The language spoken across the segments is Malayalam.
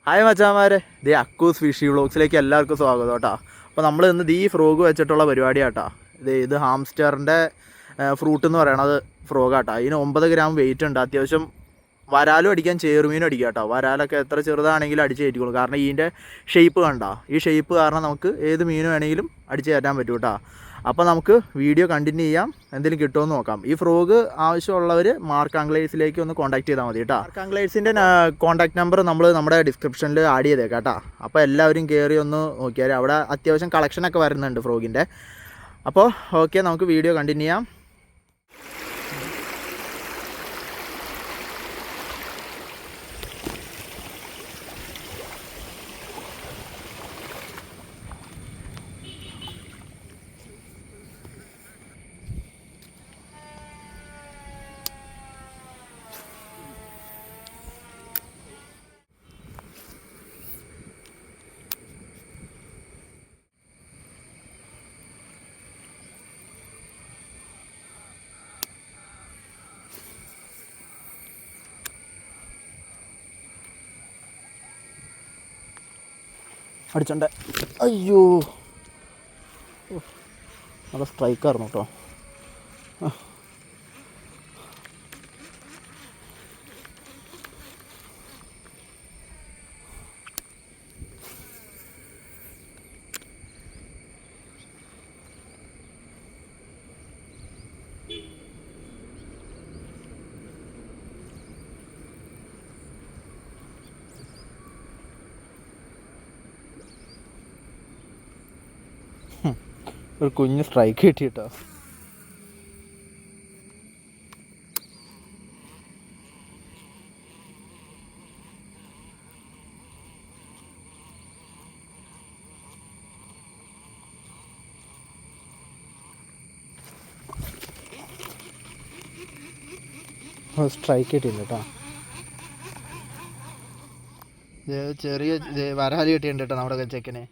ഹായ് മച്ചാമാരെ, ദേ അക്കൂസ് ഫിഷി വ്ളോഗ്സിലേക്ക് എല്ലാവർക്കും സ്വാഗതം കേട്ടോ. അപ്പോൾ നമ്മൾ ഇന്ന് ഈ ഫ്രോഗ് വെച്ചിട്ടുള്ള പരിപാടിയാട്ടോ. ഇത് ഹാംസ്റ്ററിൻ്റെ ഫ്രൂട്ട് എന്ന് പറയണത് ഫ്രോഗാട്ടോ. അതിന് 9 ഗ്രാം വെയിറ്റ് ഉണ്ട്. അത്യാവശ്യം വരാലും അടിക്കാൻ ചേറുമീനും അടിക്കാം കേട്ടോ. വരാലൊക്കെ എത്ര ചെറുതാണെങ്കിലും അടിച്ച് കയറ്റിക്കോളൂ. കാരണം ഇതിൻ്റെ ഷേപ്പ് കണ്ടോ, ഈ ഷേപ്പ് കാരണം നമുക്ക് ഏത് മീൻ വേണമെങ്കിലും അടിച്ച് കയറ്റാൻ പറ്റും കേട്ടോ. അപ്പോൾ നമുക്ക് വീഡിയോ കണ്ടിന്യൂ ചെയ്യാം, എന്തെങ്കിലും കിട്ടുമെന്ന് നോക്കാം. ഈ ഫ്രോഗ് ആവശ്യമുള്ളവർ മാർക്ക് ആംഗ്ലേഴ്സിലേക്ക് ഒന്ന് കോൺടാക്ട് ചെയ്താൽ മതി കേട്ടോ. മാർക്ക് ആംഗ്ലേഴ്സിൻ്റെ കോൺടാക്ട് നമ്പർ നമ്മൾ നമ്മുടെ ഡിസ്ക്രിപ്ഷനിൽ ആഡ് ചെയ്തേക്കാം കേട്ടോ. അപ്പോൾ എല്ലാവരും കയറി ഒന്ന് നോക്കിയാൽ അവിടെ അത്യാവശ്യം കളക്ഷനൊക്കെ വരുന്നുണ്ട് ഫ്രോഗിൻ്റെ. അപ്പോൾ ഓക്കെ, നമുക്ക് വീഡിയോ കണ്ടിന്യൂ ചെയ്യാം. അടിച്ചണ്ടേ, അയ്യോ നല്ല സ്ട്രൈക്കായിരുന്നു കേട്ടോ. ഒരു കുഞ്ഞ് സ്ട്രൈക്ക് കിട്ടിയിട്ടോ. സ്ട്രൈക്ക് കിട്ടിയില്ല കേട്ടോ. ചെറിയ വരാലി കിട്ടിയിട്ടുണ്ട് കേട്ടോ നമ്മുടെ ചെക്കനെ.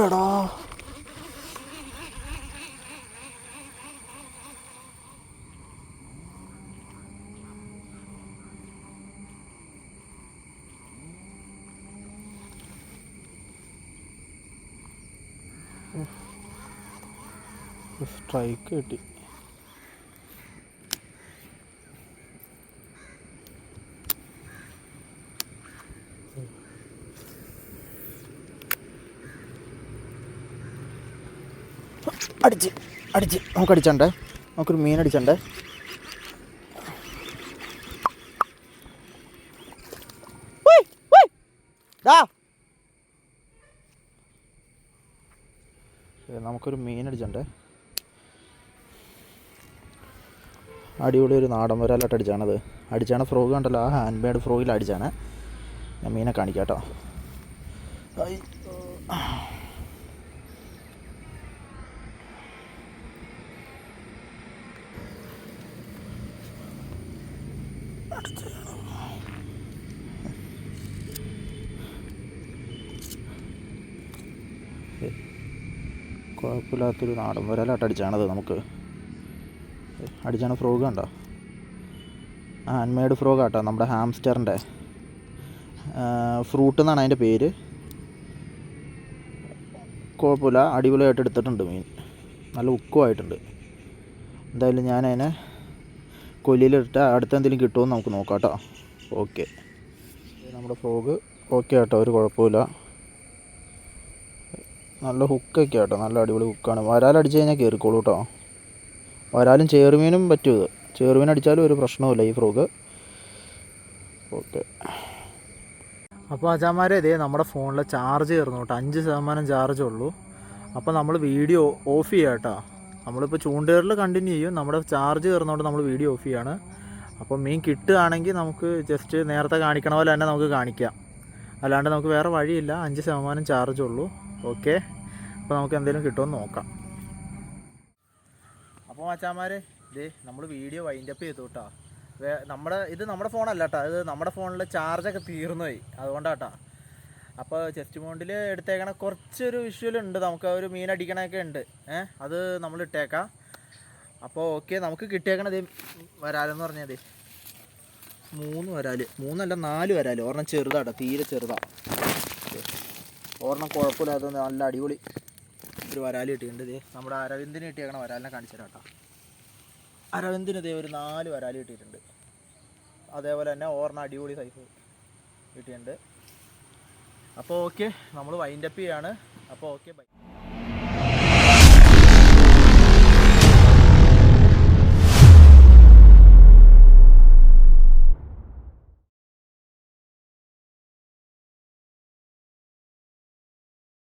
എടാ സ്ട്രൈക്ക് കിട്ടി. അടിച്ച് നമുക്ക് അടിച്ചണ്ടേ, നമുക്കൊരു മീൻ അടിച്ചണ്ടേ. നമുക്കൊരു മീൻ അടിച്ചണ്ടേ. അടിപൊളി ഒരു നാടൻ വരാലായിട്ട് അടിച്ചാണത്. അടിച്ചാണ് ഫ്രോഗ് കണ്ടല്ലോ, ആ ഹാൻഡ് മെയ്ഡ് ഫ്രോഗിൽ അടിച്ചാണ്. ഞാൻ മീനെ കാണിക്കാം കേട്ടോ. കുഴപ്പമില്ലാത്തൊരു നാടൻ വരാലായിട്ട് അടിച്ചാണത്. നമുക്ക് അടിച്ചാണ് ഫ്രോഗ് കണ്ടോ, ഹാൻഡ് മെയ്ഡ് ഫ്രോഗ് ആട്ടോ. നമ്മുടെ ഹാംസ്റ്ററിൻ്റെ ഫ്രൂട്ട് എന്നാണ് അതിൻ്റെ പേര്. കുഴപ്പമില്ല, അടിപൊളിയായിട്ട് എടുത്തിട്ടുണ്ട് മീൻ, നല്ല ഉക്കുമായിട്ടുണ്ട്. എന്തായാലും ഞാൻ അതിനെ കൊല്ലിയിലിട്ട് അടുത്ത എന്തെങ്കിലും കിട്ടുമെന്ന് നമുക്ക് നോക്കാം കേട്ടോ. ഓക്കെ, നമ്മുടെ ഫ്രോഗ് ഓക്കെ കേട്ടോ, ഒരു കുഴപ്പമില്ല. നല്ല ഹുക്കൊക്കെ കേട്ടോ, നല്ല അടിപൊളി ഹുക്കാണ്. വരാലടിച്ച് കഴിഞ്ഞാൽ കയറിക്കോളൂ കേട്ടോ. വരാലും ചേറുമീനും പറ്റും. ഇത് ചേറുമീൻ അടിച്ചാലും ഒരു പ്രശ്നവുമില്ല ഈ ഫ്രോഗ്. ഓക്കെ, അപ്പോൾ അച്ചാമാരെ ഇതേ നമ്മുടെ ഫോണിലെ ചാർജ് കയറുന്നു കേട്ടോ. 5% ചാർജേ ഉള്ളൂ. അപ്പോൾ നമ്മൾ വീഡിയോ ഓഫ് ചെയ്യാം കേട്ടോ. നമ്മളിപ്പോൾ ചൂണ്ടേറിൽ കണ്ടിന്യൂ ചെയ്യും. നമ്മുടെ ചാർജ് കയറുന്നതുകൊണ്ട് നമ്മൾ വീഡിയോ ഓഫ് ചെയ്യാണ്. അപ്പോൾ മീൻ കിട്ടുകയാണെങ്കിൽ നമുക്ക് ജസ്റ്റ് നേരത്തെ കാണിക്കണ പോലെ തന്നെ നമുക്ക് കാണിക്കാം. അല്ലാണ്ട് നമുക്ക് വേറെ വഴിയില്ല. 5% ചാർജ് ഉള്ളൂ. ഓക്കെ, അപ്പോൾ നമുക്ക് എന്തെങ്കിലും കിട്ടുമെന്ന് നോക്കാം. അപ്പോൾ മച്ചാന്മാരെ ഇത് നമ്മൾ വീഡിയോ വൈൻഡപ്പ് ചെയ്തു കേട്ടോ. ഇത് നമ്മുടെ ഫോണല്ല കേട്ടോ, ഇത് നമ്മുടെ ഫോണിൽ ചാർജൊക്കെ തീർന്നു പോയി, അതുകൊണ്ടാട്ടോ. അപ്പോൾ ചെസ്റ്റ് മൗണ്ടിൽ എടുത്തേക്കണ കുറച്ചൊരു വിഷ്വലുണ്ട്, നമുക്ക് ഒരു മീനടിക്കണൊക്കെ ഉണ്ട്. അത് നമ്മൾ ഇട്ടേക്കാം. അപ്പോൾ ഓക്കെ, നമുക്ക് കിട്ടിയേക്കണത് വരാലെന്ന് പറഞ്ഞത് 3 വരാൽ, 3 അല്ല 4 വരാൽ. ഒരെണ്ണം ചെറുതാട്ടോ, തീരെ ചെറുതാണ്. ഒരെണ്ണം കുഴപ്പമില്ലാത്ത നല്ല അടിപൊളി ഒരു വരാൽ കിട്ടിയിട്ടുണ്ട്. ഇതേ നമ്മുടെ അരവിന്ദിന് കിട്ടിയേക്കണ വരാലിനെ കാണിച്ചു തരാം കേട്ടോ. അരവിന്ദിന് ഇതേ ഒരു 4 വരാൽ കിട്ടിയിട്ടുണ്ട്. അതേപോലെ തന്നെ ഒരെണ്ണം അടിപൊളി സൈസ് കിട്ടിയിട്ടുണ്ട്. അപ്പോൾ ഓക്കെ, നമ്മൾ വൈൻഡപ്പ് ചെയ്യാണ്. അപ്പോൾ ഓക്കെ, ബൈ.